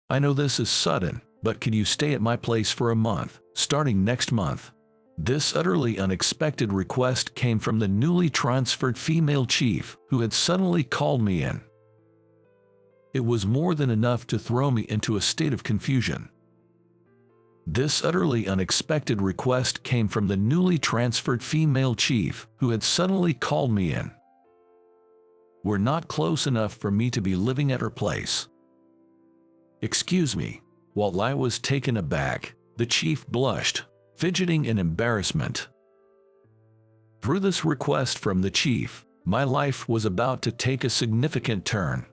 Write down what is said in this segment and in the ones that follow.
I know this is sudden, but can you stay at my place for a month, starting next month?" This utterly unexpected request came from the newly transferred female chief, who had suddenly called me in. It was more than enough to throw me into a state of confusion. This utterly unexpected request came from the newly transferred female chief, who had suddenly called me in. "We're not close enough for me to be living at her place." "Excuse me." While I was taken aback, the chief blushed, fidgeting in embarrassment. Through this request from the chief, my life was about to take a significant turn.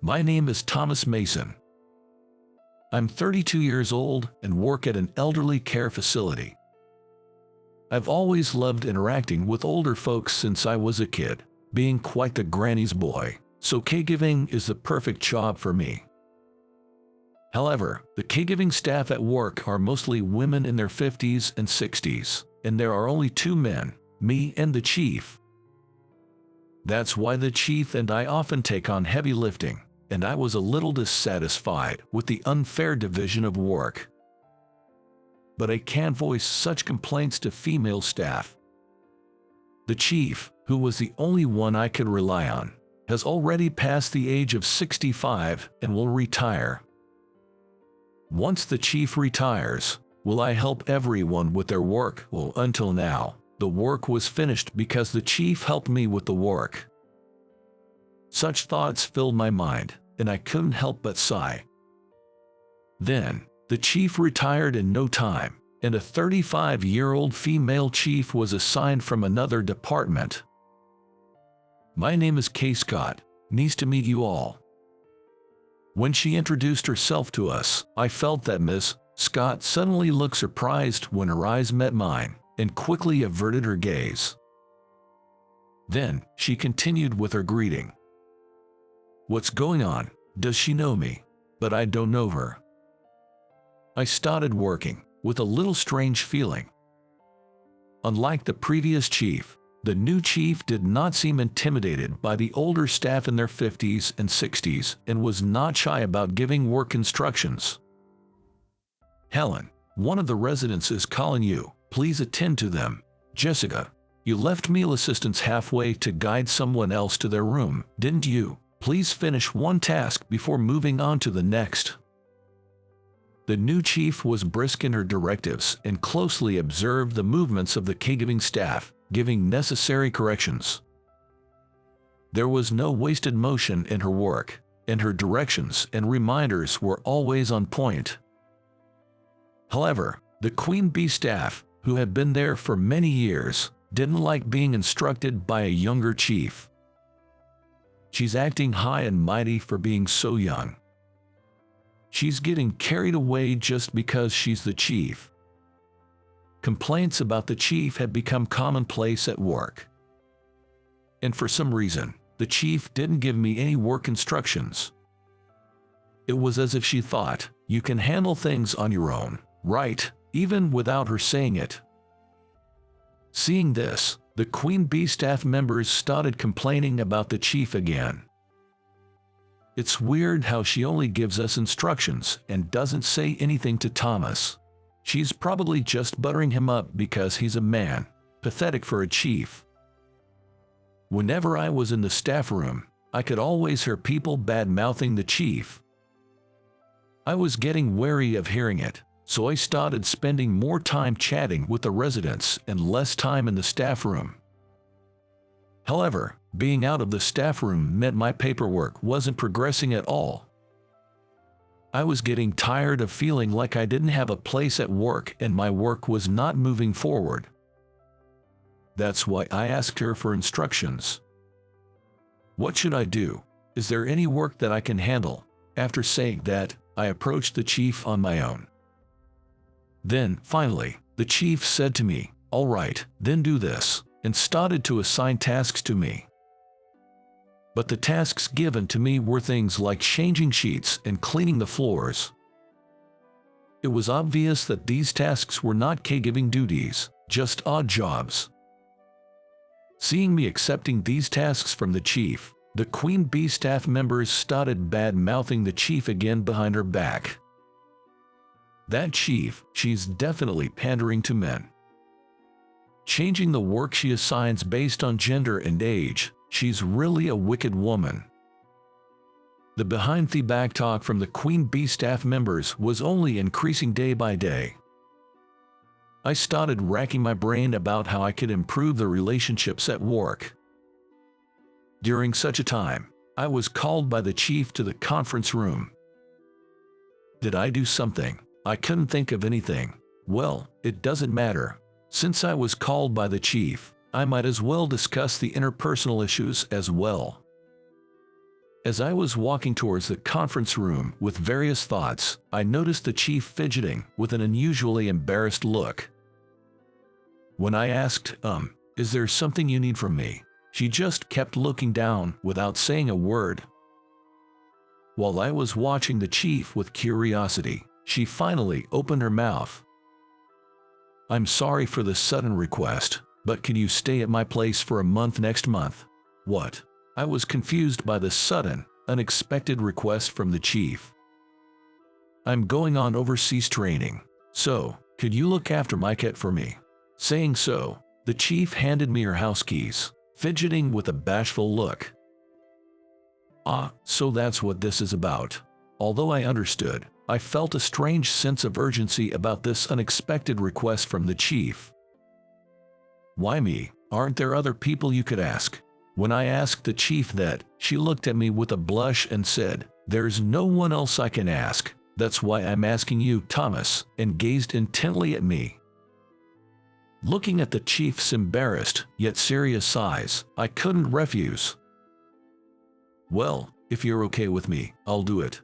My name is Thomas Mason. I'm 32 years old and work at an elderly care facility. I've always loved interacting with older folks since I was a kid, being quite the granny's boy, so caregiving is the perfect job for me. However, the caregiving staff at work are mostly women in their 50s and 60s, and there are only 2 men, me and the chief. That's why the chief and I often take on heavy lifting, and I was a little dissatisfied with the unfair division of work. But I can't voice such complaints to female staff. The chief, who was the only one I could rely on, has already passed the age of 65 and will retire. Once the chief retires, will I help everyone with their work? Well, until now, the work was finished because the chief helped me with the work. Such thoughts filled my mind, and I couldn't help but sigh. Then, the chief retired in no time, and a 35-year-old female chief was assigned from another department. "My name is Kay Scott. Nice to meet you all." When she introduced herself to us, I felt that Miss Scott suddenly looked surprised when her eyes met mine, and quickly averted her gaze. Then, she continued with her greeting. "What's going on? Does she know me? But I don't know her." I started working, with a little strange feeling. Unlike the previous chief, the new chief did not seem intimidated by the older staff in their 50s and 60s and was not shy about giving work instructions. "Helen, one of the residents is calling you. Please attend to them." "Jessica, you left meal assistants halfway to guide someone else to their room, didn't you? Please finish one task before moving on to the next." The new chief was brisk in her directives and closely observed the movements of the caregiving staff, giving necessary corrections. There was no wasted motion in her work, and her directions and reminders were always on point. However, the Queen Bee staff, who had been there for many years, didn't like being instructed by a younger chief. "She's acting high and mighty for being so young. She's getting carried away just because she's the chief." Complaints about the chief had become commonplace at work. And for some reason, the chief didn't give me any work instructions. It was as if she thought, "You can handle things on your own, right?" even without her saying it. Seeing this, the Queen Bee staff members started complaining about the chief again. "It's weird how she only gives us instructions and doesn't say anything to Thomas. She's probably just buttering him up because he's a man. Pathetic for a chief." Whenever I was in the staff room, I could always hear people bad-mouthing the chief. I was getting wary of hearing it, so I started spending more time chatting with the residents and less time in the staff room. However, being out of the staff room meant my paperwork wasn't progressing at all. I was getting tired of feeling like I didn't have a place at work and my work was not moving forward. That's why I asked her for instructions. "What should I do? Is there any work that I can handle?" After saying that, I approached the chief on my own. Then, finally, the chief said to me, "All right, then do this," and started to assign tasks to me. But the tasks given to me were things like changing sheets and cleaning the floors. It was obvious that these tasks were not caregiving duties, just odd jobs. Seeing me accepting these tasks from the chief, The Queen Bee staff members started bad-mouthing the chief again behind her back. That chief, she's definitely pandering to men. Changing the work she assigns based on gender and age, she's really a wicked woman. The behind-the-back talk from the Queen Bee staff members was only increasing day by day. I started racking my brain about how I could improve the relationships at work. During such a time, I was called by the chief to the conference room. Did I do something? I couldn't think of anything. Well, it doesn't matter. Since I was called by the chief, I might as well discuss the interpersonal issues as well. As I was walking towards the conference room with various thoughts, I noticed the chief fidgeting with an unusually embarrassed look. When I asked, is there something you need from me? She just kept looking down without saying a word. While I was watching the chief with curiosity, she finally opened her mouth. I'm sorry for the sudden request, but can you stay at my place for a month next month? What? I was confused by the sudden, unexpected request from the chief. I'm going on overseas training, so could you look after my cat for me? Saying so, the chief handed me her house keys, fidgeting with a bashful look. Ah, so that's what this is about. Although I understood, I felt a strange sense of urgency about this unexpected request from the chief. Why me? Aren't there other people you could ask? When I asked the chief that, she looked at me with a blush and said, there's no one else I can ask. That's why I'm asking you, Thomas, and gazed intently at me. Looking at the chief's embarrassed, yet serious eyes, I couldn't refuse. Well, if you're okay with me, I'll do it.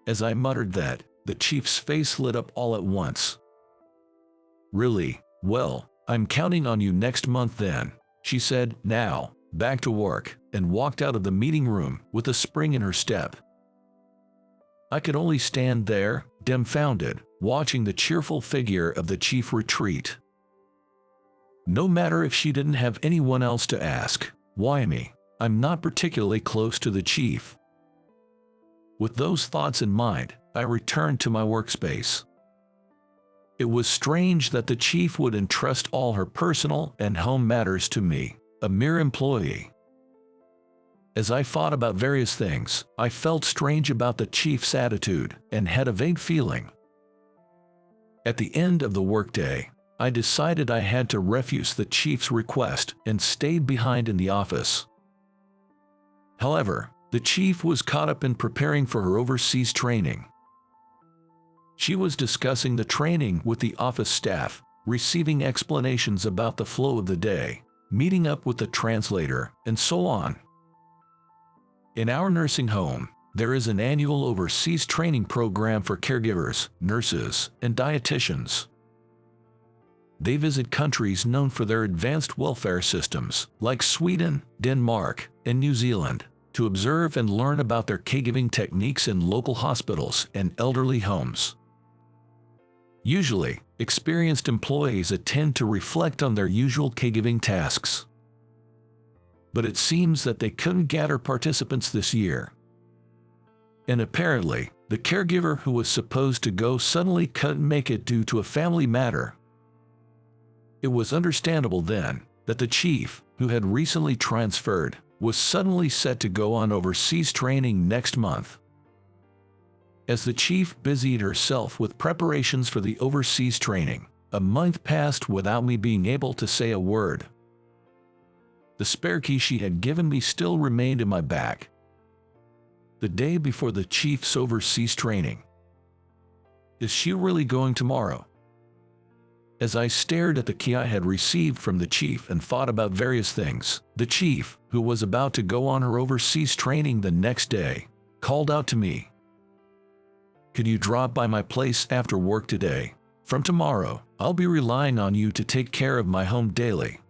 As I muttered that, the chief's face lit up all at once. Really? Well, I'm counting on you next month then, she said, now, back to work, and walked out of the meeting room with a spring in her step. I could only stand there, dumbfounded, watching the cheerful figure of the chief retreat. No matter if she didn't have anyone else to ask, why me? I'm not particularly close to the chief. With those thoughts in mind, I returned to my workspace. It was strange that the chief would entrust all her personal and home matters to me, a mere employee. As I thought about various things, I felt strange about the chief's attitude and had a vague feeling. At the end of the workday, I decided I had to refuse the chief's request and stayed behind in the office. However, the chief was caught up in preparing for her overseas training. She was discussing the training with the office staff, receiving explanations about the flow of the day, meeting up with the translator, and so on. In our nursing home, there is an annual overseas training program for caregivers, nurses, and dietitians. They visit countries known for their advanced welfare systems, like Sweden, Denmark, and New Zealand, to observe and learn about their caregiving techniques in local hospitals and elderly homes. Usually, experienced employees attend to reflect on their usual caregiving tasks. But it seems that they couldn't gather participants this year. And apparently, the caregiver who was supposed to go suddenly couldn't make it due to a family matter. It was understandable then that the chief, who had recently transferred, was suddenly set to go on overseas training next month. As the chief busied herself with preparations for the overseas training, a month passed without me being able to say a word. The spare key she had given me still remained in my bag. The day before the chief's overseas training. Is she really going tomorrow? As I stared at the key I had received from the chief and thought about various things, the chief, who was about to go on her overseas training the next day, called out to me. Could you drop by my place after work today? From tomorrow, I'll be relying on you to take care of my home daily.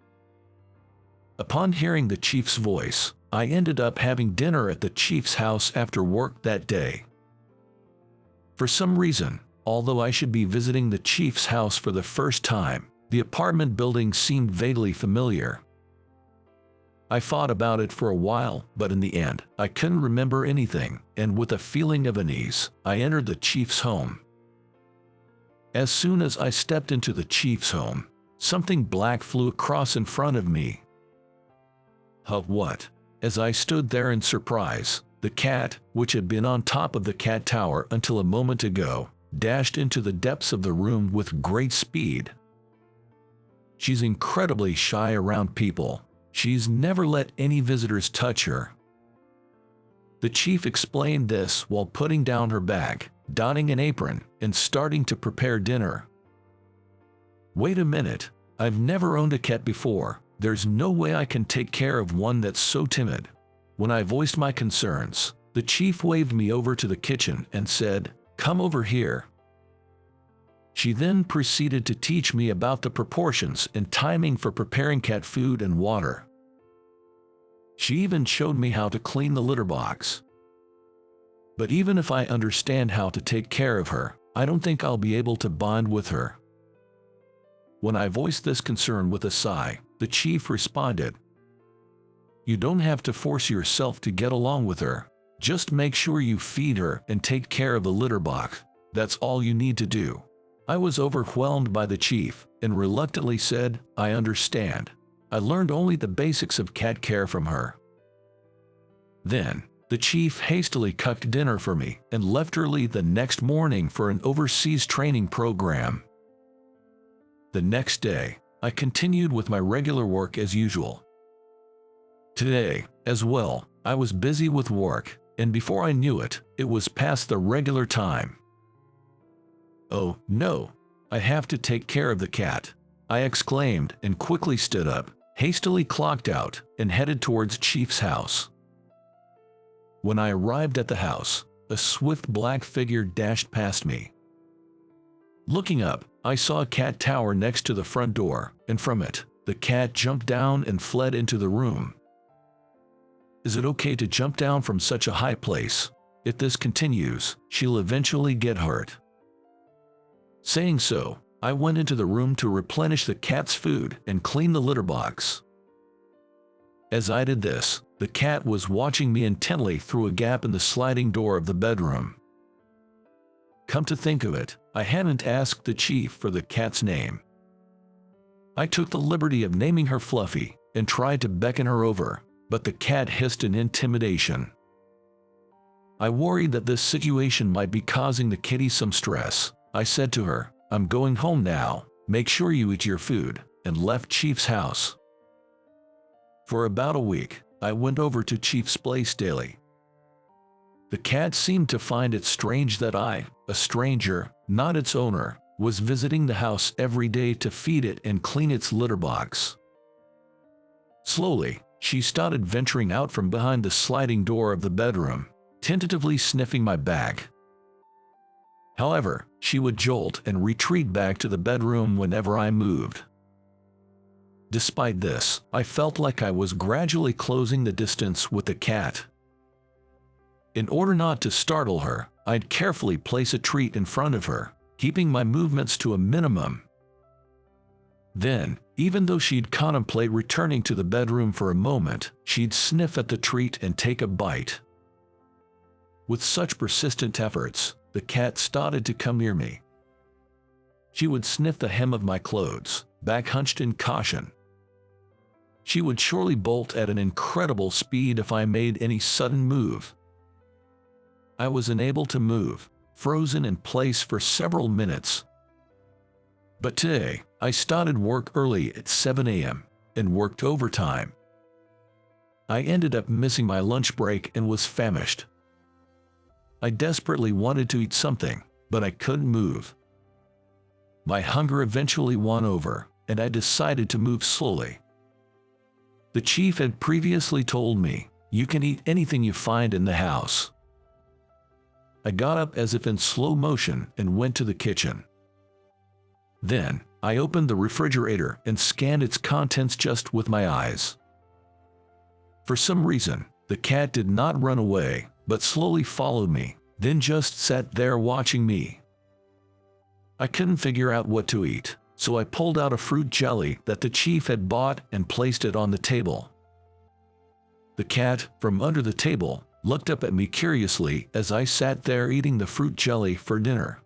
Upon hearing the chief's voice, I ended up having dinner at the chief's house after work that day. For some reason, although I should be visiting the chief's house for the first time, the apartment building seemed vaguely familiar. I thought about it for a while, but in the end, I couldn't remember anything, and with a feeling of unease, I entered the chief's home. As soon as I stepped into the chief's home, something black flew across in front of me. What? As I stood there in surprise, the cat, which had been on top of the cat tower until a moment ago, dashed into the depths of the room with great speed. She's incredibly shy around people. She's never let any visitors touch her. The chief explained this while putting down her bag, donning an apron, and starting to prepare dinner. Wait a minute, I've never owned a cat before. There's no way I can take care of one that's so timid. When I voiced my concerns, the chief waved me over to the kitchen and said, "Come over here." She then proceeded to teach me about the proportions and timing for preparing cat food and water. She even showed me how to clean the litter box. But even if I understand how to take care of her, I don't think I'll be able to bond with her. When I voiced this concern with a sigh, the chief responded, "You don't have to force yourself to get along with her. Just make sure you feed her and take care of the litter box. That's all you need to do." I was overwhelmed by the chief and reluctantly said, "I understand. I learned only the basics of cat care from her." Then, the chief hastily cooked dinner for me and left early the next morning for an overseas training program. The next day, I continued with my regular work as usual. Today, as well, I was busy with work, and before I knew it, it was past the regular time. "Oh, no, I have to take care of the cat," I exclaimed and quickly stood up, hastily clocked out, and headed towards Chief's house. When I arrived at the house, a swift black figure dashed past me. Looking up, I saw a cat tower next to the front door, and from it, the cat jumped down and fled into the room. Is it okay to jump down from such a high place? If this continues, she'll eventually get hurt. Saying so, I went into the room to replenish the cat's food and clean the litter box. As I did this, the cat was watching me intently through a gap in the sliding door of the bedroom. Come to think of it, I hadn't asked the chief for the cat's name. I took the liberty of naming her Fluffy and tried to beckon her over, but the cat hissed in intimidation. I worried that this situation might be causing the kitty some stress. I said to her, "I'm going home now, make sure you eat your food," and left Chief's house. For about a week, I went over to Chief's place daily. The cat seemed to find it strange that I, a stranger, not its owner, was visiting the house every day to feed it and clean its litter box. Slowly, she started venturing out from behind the sliding door of the bedroom, tentatively sniffing my bag. However, she would jolt and retreat back to the bedroom whenever I moved. Despite this, I felt like I was gradually closing the distance with the cat. In order not to startle her, I'd carefully place a treat in front of her, keeping my movements to a minimum. Then, even though she'd contemplate returning to the bedroom for a moment, she'd sniff at the treat and take a bite. With such persistent efforts, the cat started to come near me. She would sniff the hem of my clothes, back hunched in caution. She would surely bolt at an incredible speed if I made any sudden move. I was unable to move, frozen in place for several minutes. But today, I started work early at 7 a.m. and worked overtime. I ended up missing my lunch break and was famished. I desperately wanted to eat something, but I couldn't move. My hunger eventually won over, and I decided to move slowly. The chief had previously told me, "You can eat anything you find in the house." I got up as if in slow motion and went to the kitchen. Then, I opened the refrigerator and scanned its contents just with my eyes. For some reason, the cat did not run away, but slowly followed me, then just sat there watching me. I couldn't figure out what to eat, so I pulled out a fruit jelly that the chief had bought and placed it on the table. The cat, from under the table, looked up at me curiously as I sat there eating the fruit jelly for dinner.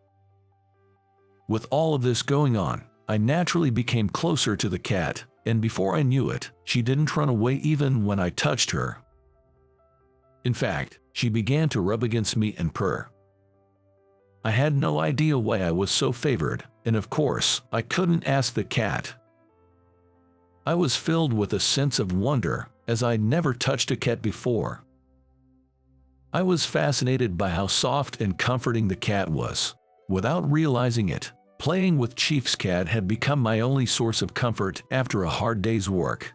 With all of this going on, I naturally became closer to the cat, and before I knew it, she didn't run away even when I touched her. In fact, she began to rub against me and purr. I had no idea why I was so favored, and of course, I couldn't ask the cat. I was filled with a sense of wonder, as I'd never touched a cat before. I was fascinated by how soft and comforting the cat was. Without realizing it, playing with Chief's cat had become my only source of comfort after a hard day's work.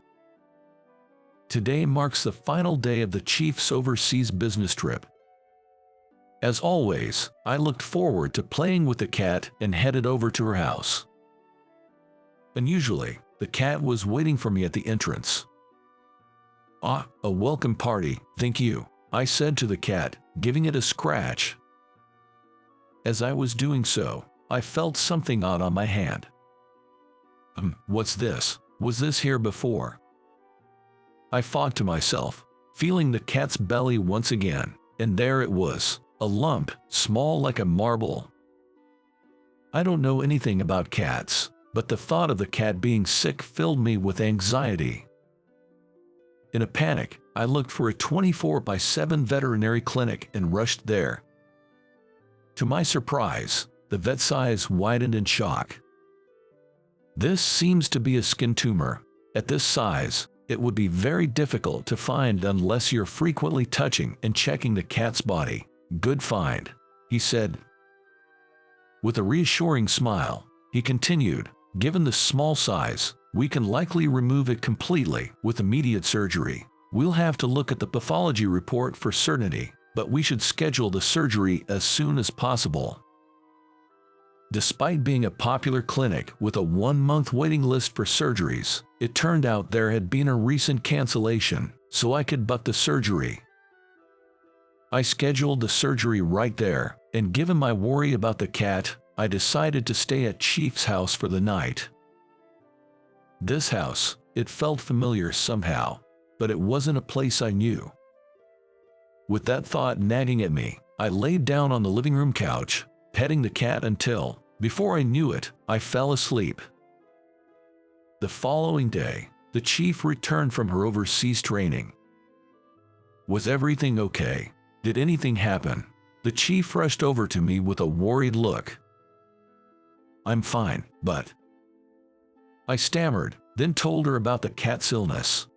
Today marks the final day of the Chief's overseas business trip. As always, I looked forward to playing with the cat and headed over to her house. Unusually, the cat was waiting for me at the entrance. "Ah, a welcome party, thank you," I said to the cat, giving it a scratch. As I was doing so, I felt something odd on my hand. What's this? Was this here before?" I thought to myself, feeling the cat's belly once again, and there it was, a lump, small like a marble. I don't know anything about cats, but the thought of the cat being sick filled me with anxiety. In a panic, I looked for a 24/7 veterinary clinic and rushed there. To my surprise, the vet's eyes widened in shock. "This seems to be a skin tumor. At this size, it would be very difficult to find unless you're frequently touching and checking the cat's body. Good find," he said. With a reassuring smile, he continued, "Given the small size, we can likely remove it completely with immediate surgery. We'll have to look at the pathology report for certainty, but we should schedule the surgery as soon as possible." Despite being a popular clinic with a 1-month waiting list for surgeries, it turned out there had been a recent cancellation, so I could book the surgery. I scheduled the surgery right there, and given my worry about the cat, I decided to stay at Chief's house for the night. This house, it felt familiar somehow, but it wasn't a place I knew. With that thought nagging at me, I laid down on the living room couch, petting the cat until, before I knew it, I fell asleep. The following day, the chief returned from her overseas training. "Was everything okay? Did anything happen?" The chief rushed over to me with a worried look. "I'm fine, but..." I stammered, then told her about the cat's illness.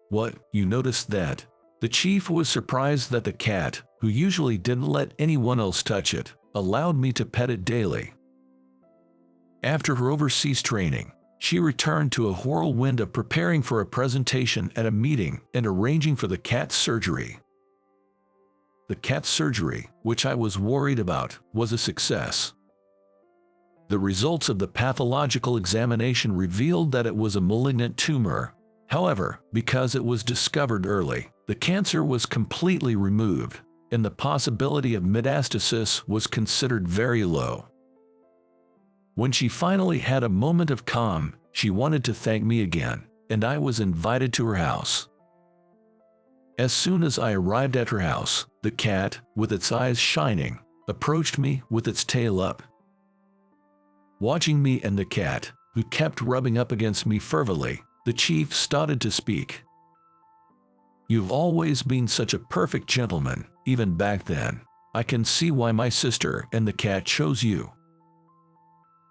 "What, you noticed that?" The chief was surprised that the cat, who usually didn't let anyone else touch it, allowed me to pet it daily. After her overseas training, she returned to a whirlwind of preparing for a presentation at a meeting and arranging for the cat's surgery. The cat's surgery, which I was worried about, was a success. The results of the pathological examination revealed that it was a malignant tumor. However, because it was discovered early, the cancer was completely removed, and the possibility of metastasis was considered very low. When she finally had a moment of calm, she wanted to thank me again, and I was invited to her house. As soon as I arrived at her house, the cat, with its eyes shining, approached me with its tail up. Watching me and the cat, who kept rubbing up against me fervently, the chief started to speak. "You've always been such a perfect gentleman, even back then. I can see why my sister and the cat chose you."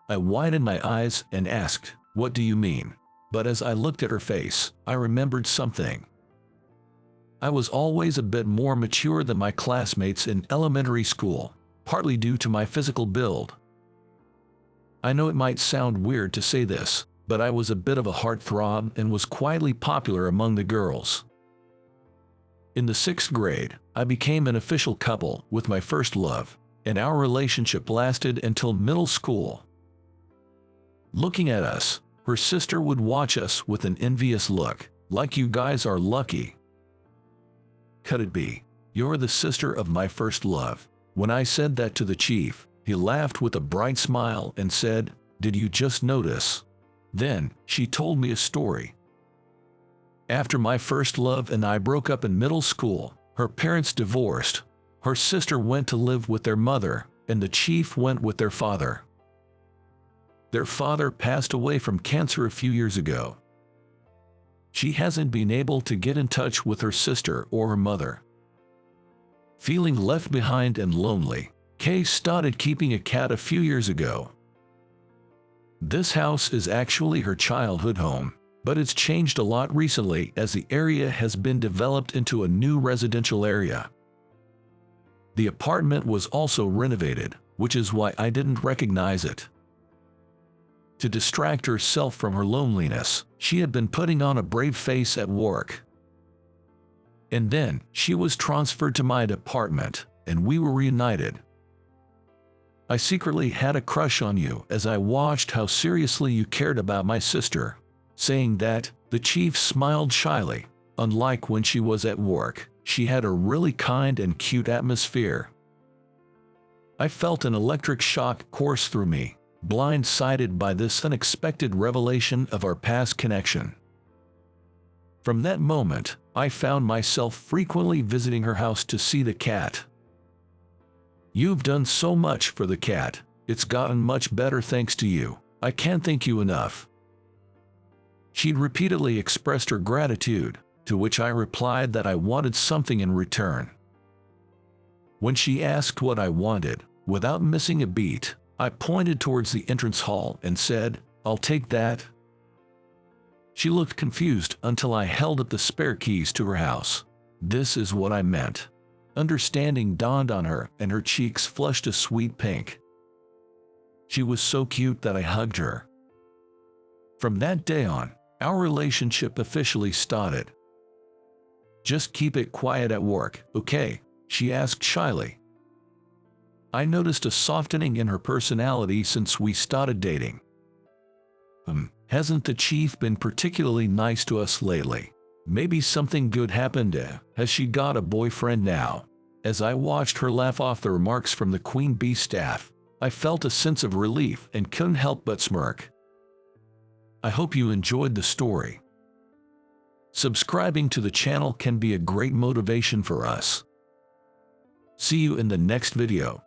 I widened my eyes and asked, "What do you mean?" But as I looked at her face, I remembered something. I was always a bit more mature than my classmates in elementary school, partly due to my physical build. I know it might sound weird to say this, but I was a bit of a heartthrob and was quietly popular among the girls. In the 6th grade, I became an official couple with my first love, and our relationship lasted until middle school. Looking at us, her sister would watch us with an envious look, like "You guys are lucky." Could it be? "You're the sister of my first love." When I said that to the chief, he laughed with a bright smile and said, "Did you just notice?" Then, she told me a story. After my first love and I broke up in middle school, her parents divorced. Her sister went to live with their mother, and the chief went with their father. Their father passed away from cancer a few years ago. She hasn't been able to get in touch with her sister or her mother. Feeling left behind and lonely, Kay started keeping a cat a few years ago. This house is actually her childhood home, but it's changed a lot recently as the area has been developed into a new residential area. The apartment was also renovated, which is why I didn't recognize it. To distract herself from her loneliness, she had been putting on a brave face at work. And then, she was transferred to my apartment, and we were reunited. I secretly had a crush on you as I watched how seriously you cared about my sister. Saying that, the chief smiled shyly. Unlike when she was at work, she had a really kind and cute atmosphere. I felt an electric shock course through me, blindsided by this unexpected revelation of our past connection. From that moment, I found myself frequently visiting her house to see the cat. You've done so much for the cat. It's gotten much better thanks to you. I can't thank you enough. She'd repeatedly expressed her gratitude, to which I replied that I wanted something in return. When she asked what I wanted, without missing a beat, I pointed towards the entrance hall and said, "I'll take that." She looked confused until I held up the spare keys to her house. This is what I meant. Understanding dawned on her and her cheeks flushed a sweet pink. She was so cute that I hugged her. From that day on, our relationship officially started. "Just keep it quiet at work, okay?" she asked shyly. I noticed a softening in her personality since we started dating. Hasn't the chief been particularly nice to us lately? Maybe something good happened. Has she got a boyfriend now? As I watched her laugh off the remarks from the Queen Bee staff, I felt a sense of relief and couldn't help but smirk. I hope you enjoyed the story. Subscribing to the channel can be a great motivation for us. See you in the next video.